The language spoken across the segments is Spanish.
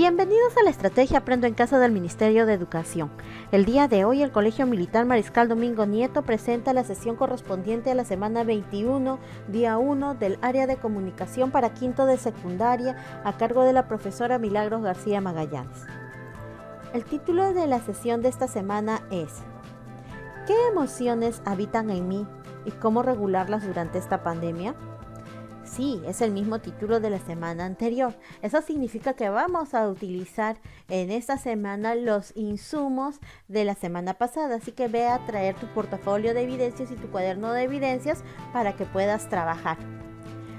Bienvenidos a la Estrategia Aprendo en Casa del Ministerio de Educación. El día de hoy el Colegio Militar Mariscal Domingo Nieto presenta la sesión correspondiente a la semana 21, día 1 del área de comunicación para quinto de secundaria a cargo de la profesora Milagros García Magallanes. El título de la sesión de esta semana es ¿qué emociones habitan en mí y cómo regularlas durante esta pandemia? Sí, es el mismo título de la semana anterior. Eso significa que vamos a utilizar en esta semana los insumos de la semana pasada. Así que ve a traer tu portafolio de evidencias y tu cuaderno de evidencias para que puedas trabajar.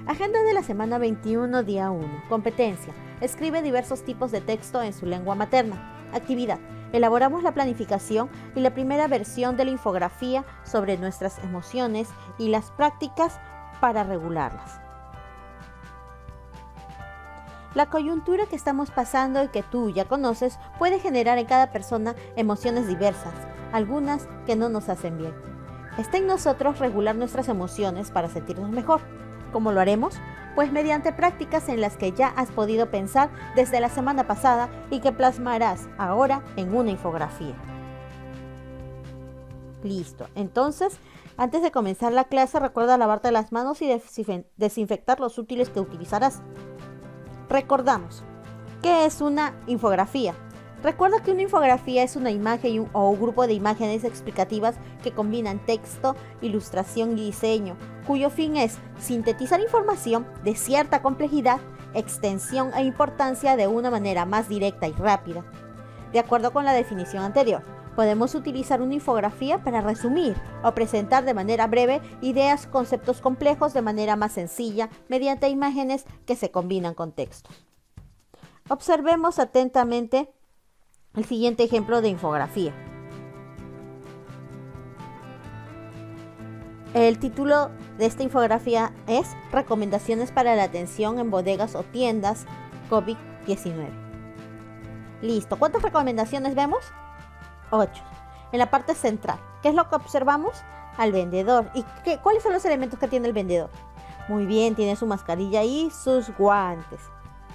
Agenda de la semana 21, día 1. Competencia. Escribe diversos tipos de texto en su lengua materna. Actividad. Elaboramos la planificación y la primera versión de la infografía sobre nuestras emociones y las prácticas para regularlas. La coyuntura que estamos pasando y que tú ya conoces puede generar en cada persona emociones diversas, algunas que no nos hacen bien. Está en nosotros regular nuestras emociones para sentirnos mejor. ¿Cómo lo haremos? Pues mediante prácticas en las que ya has podido pensar desde la semana pasada y que plasmarás ahora en una infografía. Listo. Entonces, antes de comenzar la clase, recuerda lavarte las manos y desinfectar los útiles que utilizarás. Recordamos, ¿qué es una infografía? Recuerda que una infografía es una imagen o un grupo de imágenes explicativas que combinan texto, ilustración y diseño, cuyo fin es sintetizar información de cierta complejidad, extensión e importancia de una manera más directa y rápida. De acuerdo con la definición anterior, podemos utilizar una infografía para resumir o presentar de manera breve ideas o conceptos complejos de manera más sencilla mediante imágenes que se combinan con textos. Observemos atentamente el siguiente ejemplo de infografía. El título de esta infografía es Recomendaciones para la atención en bodegas o tiendas COVID-19. Listo. ¿Cuántas recomendaciones vemos? 8. En la parte central, ¿qué es lo que observamos? Al vendedor. ¿Y cuáles son los elementos que tiene el vendedor? Muy bien, tiene su mascarilla y sus guantes.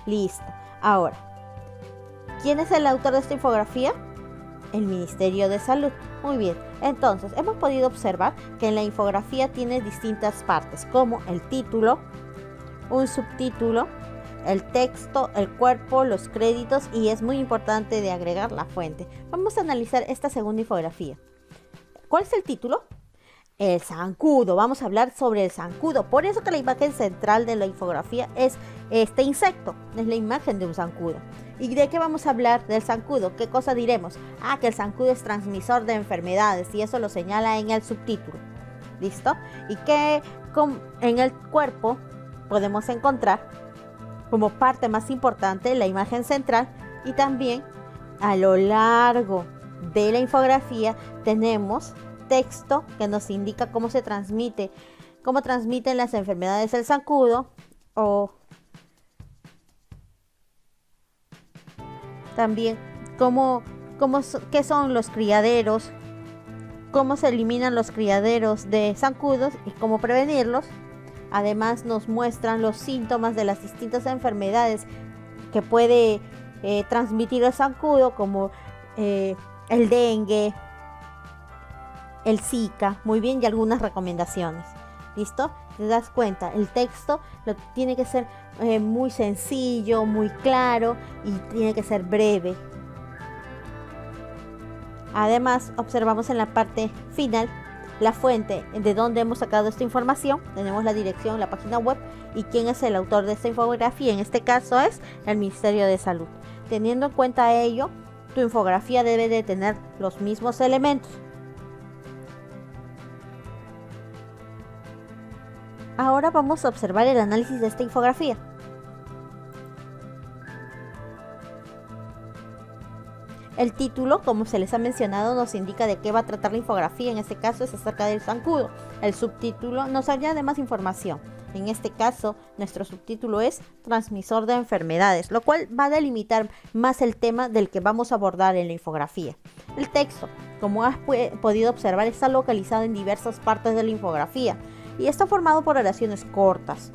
Listo. Ahora, ¿quién es el autor de esta infografía? El Ministerio de Salud. Muy bien. Entonces, hemos podido observar que en la infografía tiene distintas partes, como el título, un subtítulo, el texto, el cuerpo, los créditos y es muy importante de agregar la fuente. Vamos a analizar esta segunda infografía. ¿Cuál es el título? El zancudo. Vamos a hablar sobre el zancudo. Por eso que la imagen central de la infografía es este insecto. Es la imagen de un zancudo. ¿Y de qué vamos a hablar del zancudo? ¿Qué cosa diremos? Que el zancudo es transmisor de enfermedades y eso lo señala en el subtítulo. ¿Listo? Y que en el cuerpo podemos encontrar como parte más importante la imagen central y también a lo largo de la infografía tenemos texto que nos indica cómo transmiten las enfermedades el zancudo o también qué son los criaderos, cómo se eliminan los criaderos de zancudos y cómo prevenirlos. Además nos muestran los síntomas de las distintas enfermedades que puede transmitir el zancudo como el dengue, el Zika, muy bien, y algunas recomendaciones. ¿Listo? ¿Te das cuenta? El texto tiene que ser muy sencillo, muy claro y tiene que ser breve. Además, observamos en la parte final la fuente de donde hemos sacado esta información. Tenemos la dirección, la página web y quién es el autor de esta infografía. En este caso es el Ministerio de Salud. Teniendo en cuenta ello, tu infografía debe de tener los mismos elementos. Ahora vamos a observar el análisis de esta infografía. El título, como se les ha mencionado, nos indica de qué va a tratar la infografía. En este caso es acerca del zancudo. El subtítulo nos añade más información. En este caso, nuestro subtítulo es Transmisor de enfermedades, lo cual va a delimitar más el tema del que vamos a abordar en la infografía. El texto, como has podido observar, está localizado en diversas partes de la infografía y está formado por oraciones cortas.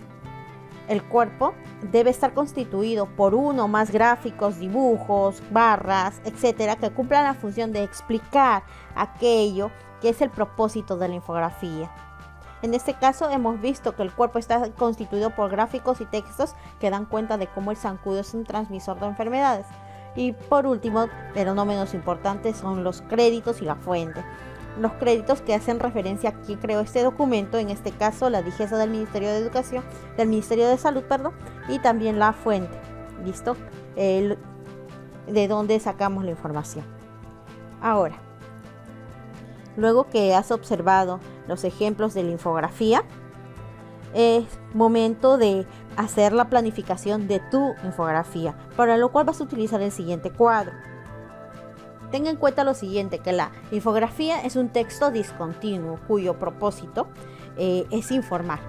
el cuerpo debe estar constituido por uno o más gráficos, dibujos, barras, etcétera, que cumplan la función de explicar aquello que es el propósito de la infografía. En este caso hemos visto que el cuerpo está constituido por gráficos y textos que dan cuenta de cómo el zancudo es un transmisor de enfermedades. Y por último, pero no menos importante, son los créditos y la fuente. Los créditos que hacen referencia a quién creó este documento, en este caso la DIGESA del Ministerio de Educación, del Ministerio de Salud, y también la fuente, ¿listo? De dónde sacamos la información. Ahora, luego que has observado los ejemplos de la infografía, es momento de hacer la planificación de tu infografía, para lo cual vas a utilizar el siguiente cuadro. Tenga en cuenta lo siguiente, que la infografía es un texto discontinuo cuyo propósito es informar.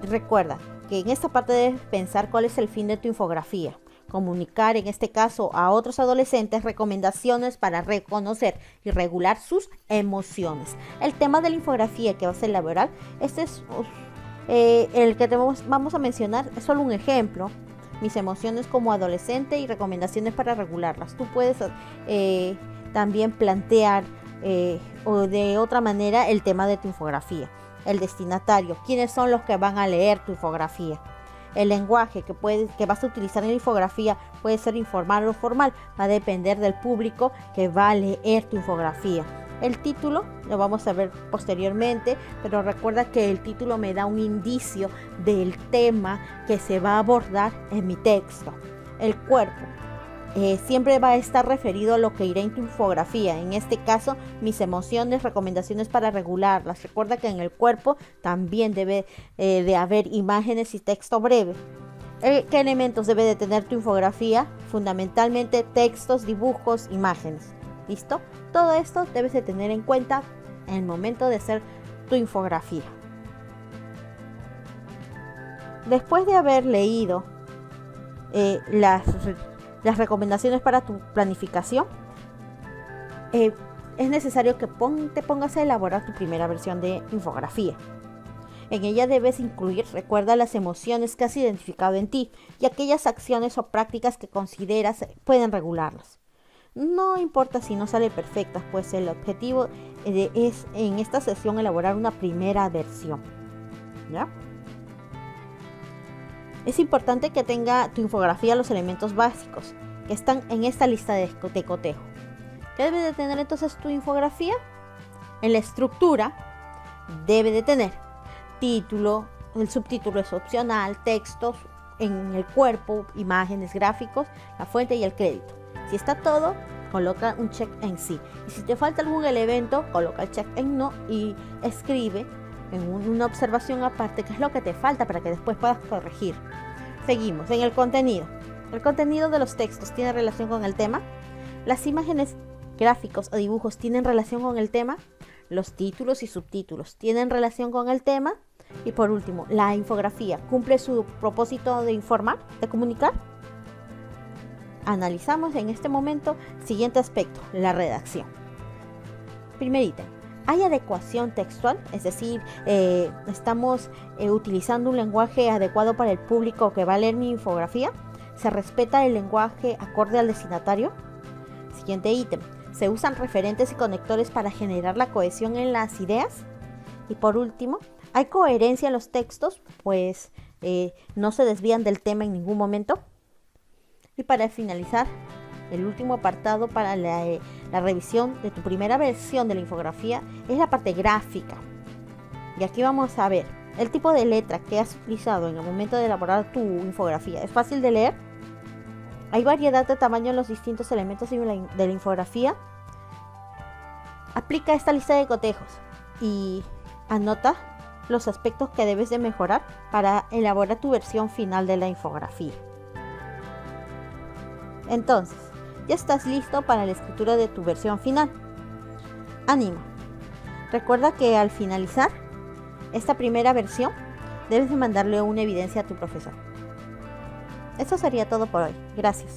Recuerda que en esta parte debes pensar cuál es el fin de tu infografía. Comunicar, en este caso, a otros adolescentes recomendaciones para reconocer y regular sus emociones. El tema de la infografía que vas a elaborar, este es el que vamos a mencionar, es solo un ejemplo. Mis emociones como adolescente y recomendaciones para regularlas. Tú puedes también plantear o de otra manera el tema de tu infografía. El destinatario, quiénes son los que van a leer tu infografía. El lenguaje que vas a utilizar en la infografía puede ser informal o formal, va a depender del público que va a leer tu infografía. El título lo vamos a ver posteriormente, pero recuerda que el título me da un indicio del tema que se va a abordar en mi texto. El cuerpo siempre va a estar referido a lo que irá en tu infografía. En este caso, mis emociones, recomendaciones para regularlas. Recuerda que en el cuerpo también debe de haber imágenes y texto breve. ¿Qué elementos debe de tener tu infografía? Fundamentalmente textos, dibujos, imágenes. ¿Listo? Todo esto debes de tener en cuenta en el momento de hacer tu infografía. Después de haber leído las recomendaciones para tu planificación, es necesario que te pongas a elaborar tu primera versión de infografía. En ella debes incluir, recuerda, las emociones que has identificado en ti y aquellas acciones o prácticas que consideras pueden regularlas. No importa si no sale perfecta, pues el objetivo es en esta sesión elaborar una primera versión, ¿ya? Es importante que tenga tu infografía los elementos básicos que están en esta lista de cotejo. ¿Qué debe de tener entonces tu infografía? En la estructura debe de tener título, el subtítulo es opcional, textos en el cuerpo, imágenes, gráficos, la fuente y el crédito. Si está todo, coloca un check en sí. Y si te falta algún elemento, coloca el check en no y escribe en una observación aparte qué es lo que te falta para que después puedas corregir. Seguimos en el contenido. El contenido de los textos tiene relación con el tema. Las imágenes, gráficos o dibujos tienen relación con el tema. Los títulos y subtítulos tienen relación con el tema. Y por último, la infografía cumple su propósito de informar, de comunicar. Analizamos en este momento el siguiente aspecto, la redacción. Primer ítem. ¿Hay adecuación textual? Es decir, estamos utilizando un lenguaje adecuado para el público que va a leer mi infografía. ¿Se respeta el lenguaje acorde al destinatario? Siguiente ítem. ¿Se usan referentes y conectores para generar la cohesión en las ideas? Y por último, ¿hay coherencia en los textos? Pues no se desvían del tema en ningún momento. Y para finalizar, el último apartado para la revisión de tu primera versión de la infografía es la parte gráfica. Y aquí vamos a ver el tipo de letra que has utilizado en el momento de elaborar tu infografía. ¿Es fácil de leer? ¿Hay variedad de tamaño en los distintos elementos de la infografía? Aplica esta lista de cotejos y anota los aspectos que debes de mejorar para elaborar tu versión final de la infografía. Entonces, ya estás listo para la escritura de tu versión final. ¡Ánimo! Recuerda que al finalizar esta primera versión, debes de mandarle una evidencia a tu profesor. Eso sería todo por hoy. Gracias.